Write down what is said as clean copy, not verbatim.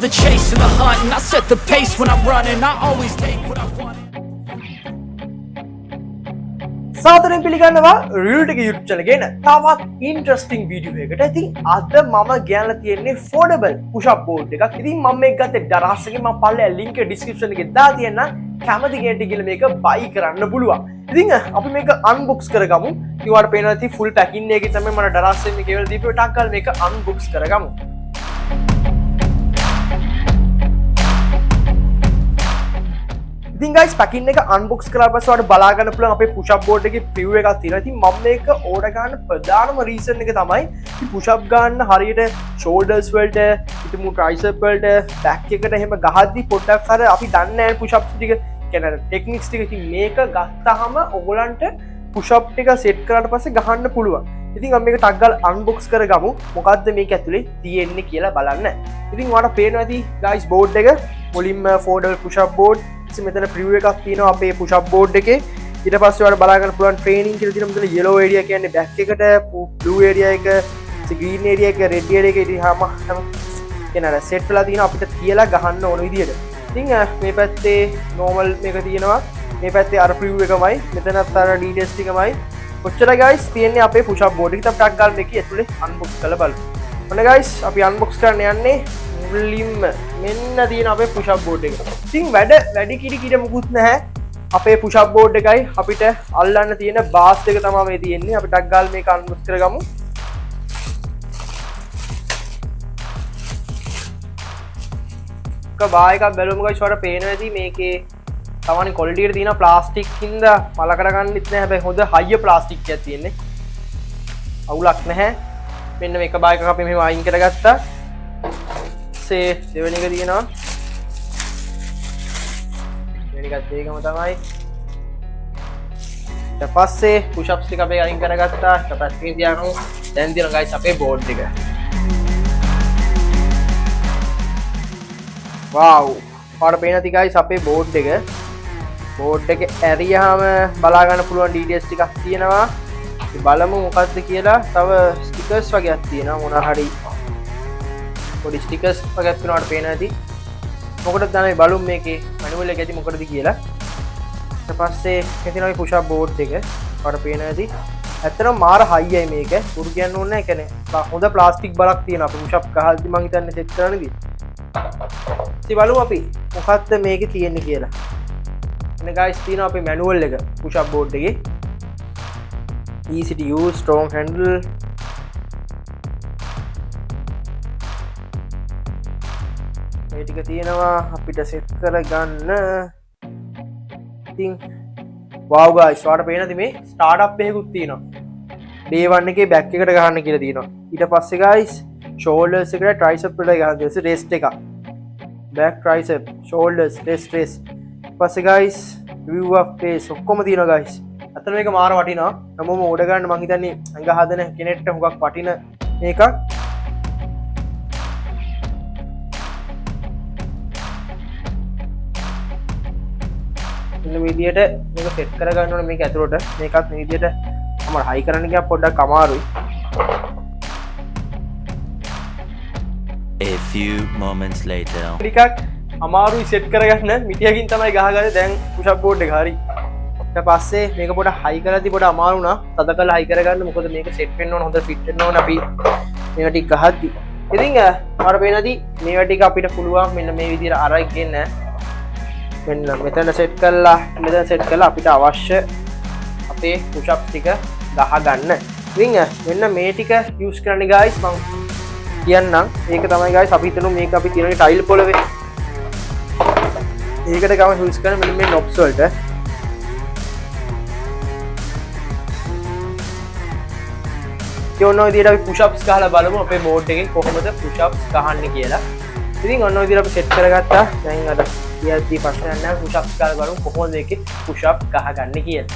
the chase and the hunt, and I set the pace when I'm running. I always take what I want. සාදරයෙන් පිළිගන්නවා real tech YouTube channel ගෙන තවත් interesting video එකකට. ඉතින් අද මම ගෙනලා තියෙන්නේ ෆෝල්ඩබල් පුෂ් අප් බෝඩ් එකක්. ඉතින් මම මේක ගත්තේ Daraz එකේ. මම පල්ලෙහා link එක description එකේ දාලා තියෙනවා. කැමති කෙනෙක්ට ගිහලා මේක buy කරන්න පුළුවන්. ඉතින් අපි මේක unbox කරගමු. ඉතින් ඔයාලට පේනවා ඉතින් full packing එකේ තමයි මම Daraz එකේ මේක ගෙවලා දීපේ. ටක් ගාලා මේක unbox කරගමු. ඉතින් guys packing එක unbox කරලා පස්සේ ඔයාලට බලා ගන්න පුළුවන් අපේ push up board එකේ preview එකක් තියෙනවා. ඉතින් මම මේක order ගන්න ප්‍රධානම reason එක තමයි ඉතින් push up ගන්න හරියට shoulders වලට, ඉතින් tricep වලට, back එකට එහෙම ගහද්දි පොඩ්ඩක් අර අපි දන්නේ නැහැ push up ටික කියන්නේ techniques ටික. ඉතින් මේක ගත්තාම ඔයගලන්ට push up ටික set කරාට පස්සේ ගහන්න පුළුවන්. ඉතින් අපි මේක ටක් ගාලා unbox කරගමු. මොකද්ද මේක ඇතුලේ තියෙන්නේ කියලා බලන්න. ඉතින් ඔයාලට පේනවා ඇති guys board එක මුලින්ම foldable push up board. මෙතන preview එකක් තියෙනවා අපේ push up board එකේ. ඊට පස්සේ ඔයාලට බලා ගන්න පුළුවන් training කියලා තියෙනවා. මෙතන yellow area කියන්නේ back එකට, blue area එක, green area එක, red area එක ඉතින් හැම කෙනාට set වෙලා තියෙනවා අපිට කියලා ගහන්න ඕන විදියට. ඉතින් මේ පැත්තේ normal මේක තියෙනවා. මේ පැත්තේ අර preview එකමයි. මෙතනත් අර details ටිකමයි. කොච්චර guys තියෙන්නේ අපේ push up board එකේ. අපි ටක් ගාලා මේක ඇතුලේ unbox කරලා බලමු. ඔන්න guys අපි unbox කරන්න යන්නේ මුලින්ම මෙන්න තියෙන අපේ push up board එක. ඉතින් වැඩි කිරි මුකුත් නැහැ. අපේ push up board එකයි අපිට අල්ලන්න තියෙන බාස් එක තමයි මේ තියෙන්නේ. අපි ටක් ගාලා මේක unbox කරගමු. බා එකක් බැලුවම guys ඔයාලට පේනවා ඇති මේකේ සාමාන්‍ය quality එකට තියෙන ප්ලාස්ටික් හින්දා මල කරගන්නෙත් නැහැ. හැබැයි හොඳ high ප්ලාස්ටික් එකක් තියෙන්නේ. අවුලක් නැහැ. මෙන්න මේක බා එකක් අපි මෙහෙම අයින් කරගත්තා. දෙවෙනි එක තියෙනවා. දෙවෙනි එකත් ඒකම තමයි. ඊට පස්සේ push ups ටික අපි අයින් කරගත්තා. ඊට පස්සේ තියාගමු. දැන් තියෙනවා guys අපේ board එක. wow! ඔයාලට පේන ඇති guys අපේ board එක. board එක ඇරියාම බලා ගන්න පුළුවන් details ටිකක් තියෙනවා. අපි බලමු මොකක්ද කියලා. තව stickers වගේක් තියෙනවා මොනවා හරි. පොඩි ස්ටිකර්ස් වගේක් වෙනවාට පේන ඇති. මොකටද දැන් මේ බලමු මේකේ මැනුවල් එක ඇති මොකටද කියලා. ඊට පස්සේ මෙතන ওই push up board එක ඔයාලට පේන ඇති. ඇත්තටම මාර හයියයි මේක. උරු කියන්න ඕනේ නැහැ. කියන්නේ හොඳ ප්ලාස්ටික් බලක් තියෙනවා. අපි push up ගහද්දි මං හිතන්නේ සෙට් කරන්නදී. ඉතින් බලමු අපි මොකක්ද මේකේ තියෙන්නේ කියලා. එන්න guys තියෙනවා අපේ මැනුවල් එක push up board එකේ. easy to use, strong handle. මේ ටික තියෙනවා අපිට සෙට් කරගන්න. ඉතින් wow guys ඔයාලට පේනද මේ ස්ටාර්ට් අප් එකකුත් තියෙනවා. day 1 එකේ back එකට ගහන්න කියලා තියෙනවා. ඊට පස්සේ guys shoulders එකට tricep වලට ගහන්න තියෙනවා. rest එක. back tricep, shoulders, rest. ඊට පස්සේ guys view of face ඔක්කොම තියෙනවා guys. අතන මේක මාර වටිනවා. හැමෝම ඕඩර් ගන්න මං හිතන්නේ අංග හදන කෙනෙක්ට හුඟක් වටින මේකක්. විදියට මේක සෙට් කරගන්න ඕනේ මේක ඇතුළට. මේකත් මේ විදියට අපමණ හයි කරන්න ගියා පොඩ්ඩක් අමාරුයි. A few moments later. ටිකක් අමාරුයි සෙට් කරගන්න. මිටියකින් තමයි ගහගන්නේ. දැන් push up board එක හරි. ඊට පස්සේ මේක පොඩ හයි කරද්දි පොඩ අමාරු වුණා. තද කරලා හයි කරගන්න. මොකද මේක සෙට් වෙන්න ඕන, හොඳට ෆිට වෙන්න ඕන අපි මේවා ටික ගහද්දි. ඉතින් මට පේනදී මේවා ටික අපිට පුළුවන් මෙන්න මේ විදියට අරගෙන මෙන්න මෙතන සෙට් කරලා මෙතන සෙට් කරලා අපිට අවශ්‍ය අපේ push up ටික ගහ ගන්න. ඉතින් මෙන්න මේ ටික යූස් කරන්න guys මම කියන්නම්. ඒක තමයි guys අපි හිතමු මේක අපි තියෙන ටයිල් පොළවේ. ඒකට ගම යූස් කරන මෙන්න මේ knobs වලට. ඒ ඔන්න ඔය විදිහට අපි push ups ගහලා බලමු අපේ board එකේ කොහොමද push ups ගහන්නේ කියලා. ඉතින් ඔන්න ඔය විදිහට අපි සෙට් කරගත්තා. දැන් අර කියද්දි ප්‍රශ්නයක් නැහැ. push ups ගහලා බලමු කොහොමද මේකේ push up ගහගන්නේ කියලා.